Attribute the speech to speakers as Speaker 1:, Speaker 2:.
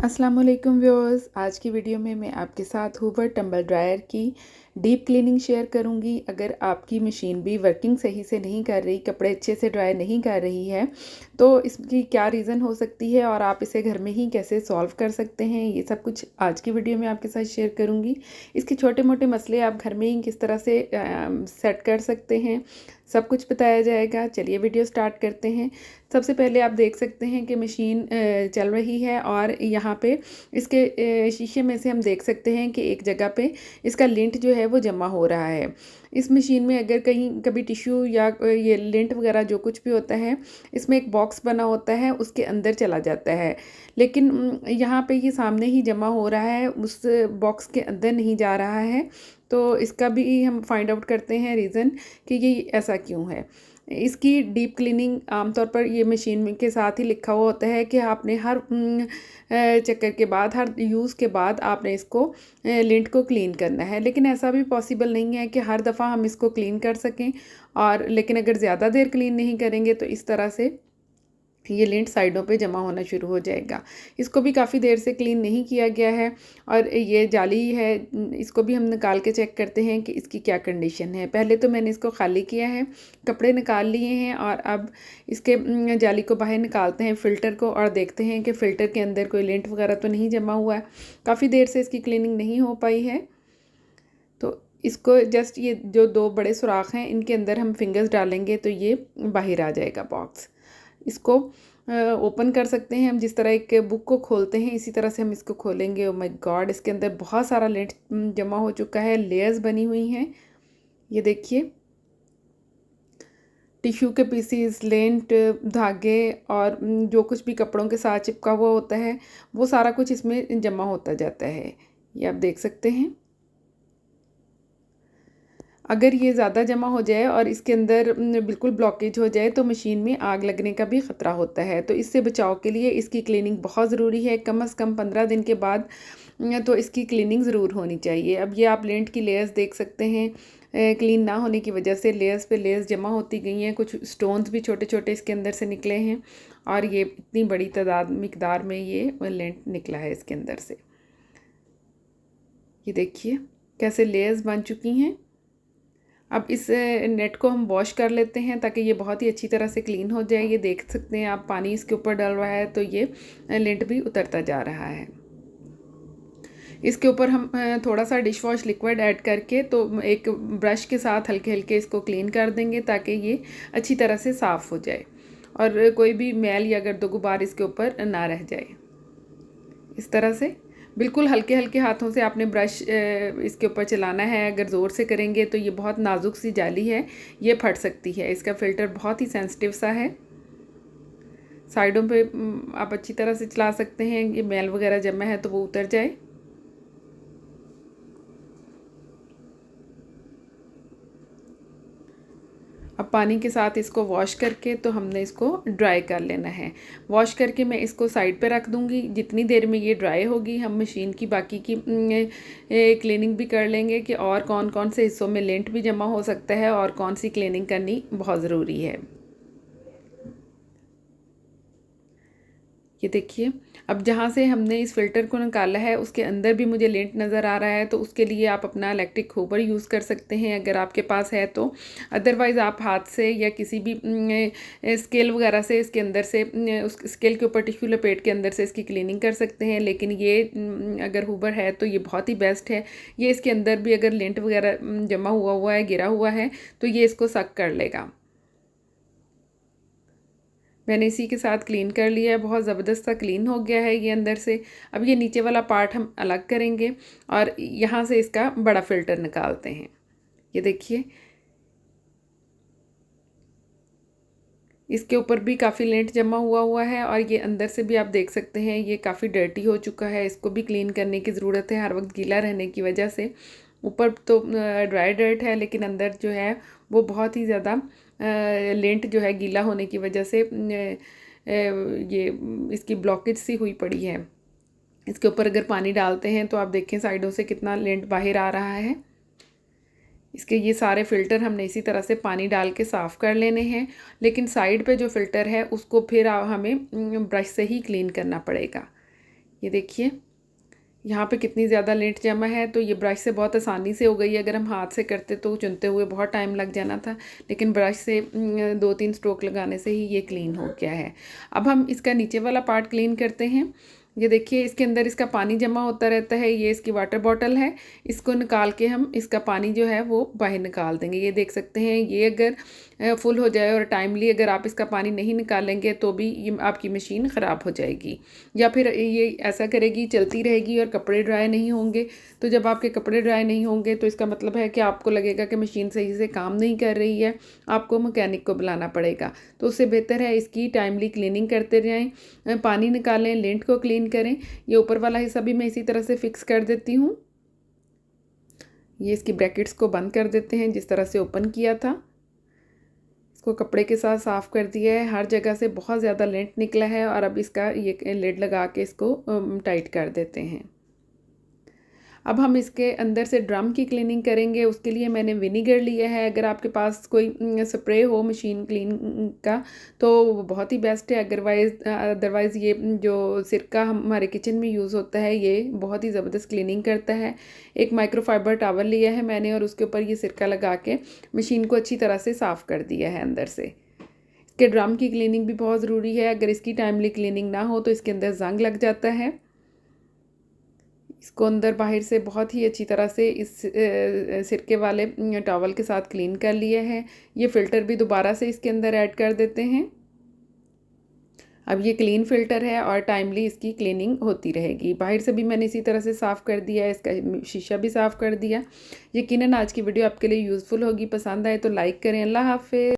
Speaker 1: अस्सलाम वालेकुम व्यूअर्स। आज की वीडियो में मैं आपके साथ हूवर टंबल ड्रायर की डीप क्लीनिंग शेयर करूंगी। अगर आपकी मशीन भी वर्किंग सही से नहीं कर रही, कपड़े अच्छे से ड्राई नहीं कर रही है, तो इसकी क्या रीज़न हो सकती है और आप इसे घर में ही कैसे सॉल्व कर सकते हैं, ये सब कुछ आज की वीडियो में आपके साथ शेयर करूंगी। इसके छोटे मोटे मसले आप घर में ही किस तरह से सेट कर सकते हैं, सब कुछ बताया जाएगा। चलिए वीडियो स्टार्ट करते हैं। सबसे पहले आप देख सकते हैं कि मशीन चल रही है और यहाँ पे इसके शीशे में से हम देख सकते हैं कि एक जगह पे इसका लिंट जो है वो जमा हो रहा है। इस मशीन में अगर कहीं कभी टिश्यू या ये लिंट वगैरह जो कुछ भी होता है, इसमें एक बॉक्स बना होता है, उसके अंदर चला जाता है। लेकिन यहाँ पे ये सामने ही जमा हो रहा है, उस बॉक्स के अंदर नहीं जा रहा है। तो इसका भी हम फाइंड आउट करते हैं रीज़न कि ये ऐसा क्यों है। इसकी डीप क्लीनिंग आमतौर पर ये मशीन के साथ ही लिखा हुआ होता है कि आपने हर चक्कर के बाद, हर यूज़ के बाद आपने इसको लिंट को क्लीन करना है। लेकिन ऐसा भी पॉसिबल नहीं है कि हर दफ़ा हम इसको क्लीन कर सकें। और लेकिन अगर ज़्यादा देर क्लीन नहीं करेंगे तो इस तरह से ये लिंट साइडों पे जमा होना शुरू हो जाएगा। इसको भी काफ़ी देर से क्लीन नहीं किया गया है और ये जाली है, इसको भी हम निकाल के चेक करते हैं कि इसकी क्या कंडीशन है। पहले तो मैंने इसको खाली किया है, कपड़े निकाल लिए हैं और अब इसके जाली को बाहर निकालते हैं, फ़िल्टर को, और देखते हैं कि फ़िल्टर के अंदर कोई लिंट वगैरह तो नहीं जमा हुआ है। काफ़ी देर से इसकी क्लीनिंग नहीं हो पाई है। तो इसको जस्ट ये जो दो बड़े सुराख हैं, इनके अंदर हम फिंगर्स डालेंगे तो ये बाहर आ जाएगा बॉक्स। इसको ओपन कर सकते हैं हम, जिस तरह एक बुक को खोलते हैं इसी तरह से हम इसको खोलेंगे। ओ माय गॉड, इसके अंदर बहुत सारा लिंट जमा हो चुका है, लेयर्स बनी हुई हैं। ये देखिए, टिश्यू के पीसीस, लेंट, धागे और जो कुछ भी कपड़ों के साथ चिपका हुआ होता है वो सारा कुछ इसमें जमा होता जाता है। ये आप देख सकते हैं। अगर ये ज़्यादा जमा हो जाए और इसके अंदर बिल्कुल ब्लॉकेज हो जाए तो मशीन में आग लगने का भी ख़तरा होता है। तो इससे बचाव के लिए इसकी क्लीनिंग बहुत ज़रूरी है। कम से कम 15 दिन के बाद तो इसकी क्लीनिंग ज़रूर होनी चाहिए। अब ये आप लेंट की लेयर्स देख सकते हैं, क्लीन ना होने की वजह से लेयर्स पे लेयर्स जमा होती गई हैं। कुछ स्टोन्स भी छोटे छोटे इसके अंदर से निकले हैं और ये इतनी बड़ी मिकदार में ये लेंट निकला है इसके अंदर से। ये देखिए कैसे लेयर्स बन चुकी हैं। अब इस नेट को हम वॉश कर लेते हैं ताकि ये बहुत ही अच्छी तरह से क्लीन हो जाए। ये देख सकते हैं आप, पानी इसके ऊपर डल रहा है तो ये लिंट भी उतरता जा रहा है। इसके ऊपर हम थोड़ा सा डिश वॉश लिक्विड ऐड करके तो एक ब्रश के साथ हल्के हल्के इसको क्लीन कर देंगे ताकि ये अच्छी तरह से साफ़ हो जाए और कोई भी मैल या गर्द गुबार इसके ऊपर ना रह जाए। इस तरह से बिल्कुल हल्के हल्के हाथों से आपने ब्रश इसके ऊपर चलाना है। अगर ज़ोर से करेंगे तो ये बहुत नाजुक सी जाली है, ये फट सकती है। इसका फ़िल्टर बहुत ही सेंसिटिव सा है। साइडों पे आप अच्छी तरह से चला सकते हैं, ये मैल वगैरह जमा है तो वो उतर जाए। अब पानी के साथ इसको वॉश करके तो हमने इसको ड्राई कर लेना है। वॉश करके मैं इसको साइड पे रख दूँगी। जितनी देर में ये ड्राई होगी हम मशीन की बाकी की क्लीनिंग भी कर लेंगे कि और कौन कौन से हिस्सों में लेंट भी जमा हो सकता है और कौन सी क्लीनिंग करनी बहुत ज़रूरी है। ये देखिए, अब जहाँ से हमने इस फ़िल्टर को निकाला है उसके अंदर भी मुझे लेंट नज़र आ रहा है, तो उसके लिए आप अपना इलेक्ट्रिक हूवर यूज़ कर सकते हैं अगर आपके पास है तो। अदरवाइज़ आप हाथ से या किसी भी स्केल वगैरह से इसके अंदर से उस स्केल के ऊपर टिश्यू लपेट के अंदर से इसकी क्लीनिंग कर सकते हैं। लेकिन ये अगर हूवर है तो ये बहुत ही बेस्ट है। ये इसके अंदर भी अगर लेंट वगैरह जमा हुआ है, गिरा हुआ है, तो ये इसको सक कर लेगा। मैंने इसी के साथ क्लीन कर लिया है, बहुत ज़बरदस्त सा क्लीन हो गया है ये अंदर से। अब ये नीचे वाला पार्ट हम अलग करेंगे और यहाँ से इसका बड़ा फ़िल्टर निकालते हैं। ये देखिए, इसके ऊपर भी काफ़ी लेंट जमा हुआ है और ये अंदर से भी आप देख सकते हैं ये काफ़ी डर्टी हो चुका है। इसको भी क्लीन करने की ज़रूरत है, हर वक्त गीला रहने की वजह से। ऊपर तो ड्राई डर्ट है लेकिन अंदर जो है वो बहुत ही ज़्यादा लेंट जो है गीला होने की वजह से ये इसकी ब्लॉकेज सी हुई पड़ी है। इसके ऊपर अगर पानी डालते हैं तो आप देखें साइडों से कितना लेंट बाहर आ रहा है। इसके ये सारे फ़िल्टर हमने इसी तरह से पानी डाल के साफ़ कर लेने हैं। लेकिन साइड पे जो फ़िल्टर है उसको फिर हमें ब्रश से ही क्लीन करना पड़ेगा। ये देखिए यहाँ पे कितनी ज़्यादा लेंट जमा है। तो ये ब्रश से बहुत आसानी से हो गई है। अगर हम हाथ से करते तो चुनते हुए बहुत टाइम लग जाना था, लेकिन ब्रश से 2-3 स्ट्रोक लगाने से ही ये क्लीन हो गया है। अब हम इसका नीचे वाला पार्ट क्लीन करते हैं। ये देखिए इसके अंदर इसका पानी जमा होता रहता है। ये इसकी वाटर बॉटल है, इसको निकाल के हम इसका पानी जो है वो बाहर निकाल देंगे। ये देख सकते हैं, ये अगर फुल हो जाए और टाइमली अगर आप इसका पानी नहीं निकालेंगे तो भी ये आपकी मशीन ख़राब हो जाएगी, या फिर ये ऐसा करेगी, चलती रहेगी और कपड़े ड्राई नहीं होंगे। तो जब आपके कपड़े ड्राई नहीं होंगे तो इसका मतलब है कि आपको लगेगा कि मशीन सही से काम नहीं कर रही है, आपको मैकेनिक को बुलाना पड़ेगा। तो उससे बेहतर है इसकी टाइमली क्लीनिंग करते रहें, पानी निकालें, लेंट को क्लीन करें। ये ऊपर वाला हिस्सा भी मैं इसी तरह से फिक्स कर देती हूँ। ये इसकी ब्रैकेट्स को बंद कर देते हैं जिस तरह से ओपन किया था। इसको कपड़े के साथ साफ़ कर दिया है, हर जगह से बहुत ज़्यादा लेंट निकला है। और अब इसका ये लिड लगा के इसको टाइट कर देते हैं। अब हम इसके अंदर से ड्रम की क्लीनिंग करेंगे। उसके लिए मैंने विनीगर लिया है। अगर आपके पास कोई स्प्रे हो मशीन क्लीन का तो वो बहुत ही बेस्ट है। अदरवाइज़ ये जो सिरका हमारे किचन में यूज़ होता है ये बहुत ही ज़बरदस्त क्लीनिंग करता है। एक माइक्रोफाइबर टॉवल लिया है मैंने और उसके ऊपर ये सिरका लगा के मशीन को अच्छी तरह से साफ़ कर दिया है अंदर से। इसके ड्रम की क्लीनिंग भी बहुत ज़रूरी है। अगर इसकी टाइमली क्लीनिंग ना हो तो इसके अंदर जंग लग जाता है। इसको अंदर बाहर से बहुत ही अच्छी तरह से इस सिरके वाले टॉवल के साथ क्लीन कर लिया है। ये फ़िल्टर भी दोबारा से इसके अंदर ऐड कर देते हैं। अब ये क्लीन फ़िल्टर है और टाइमली इसकी क्लीनिंग होती रहेगी। बाहर से भी मैंने इसी तरह से साफ़ कर दिया है, इसका शीशा भी साफ़ कर दिया। यकीनन आज की वीडियो आपके लिए यूज़फुल होगी। पसंद आए तो लाइक करें। अल्लाह हाफ़िज़।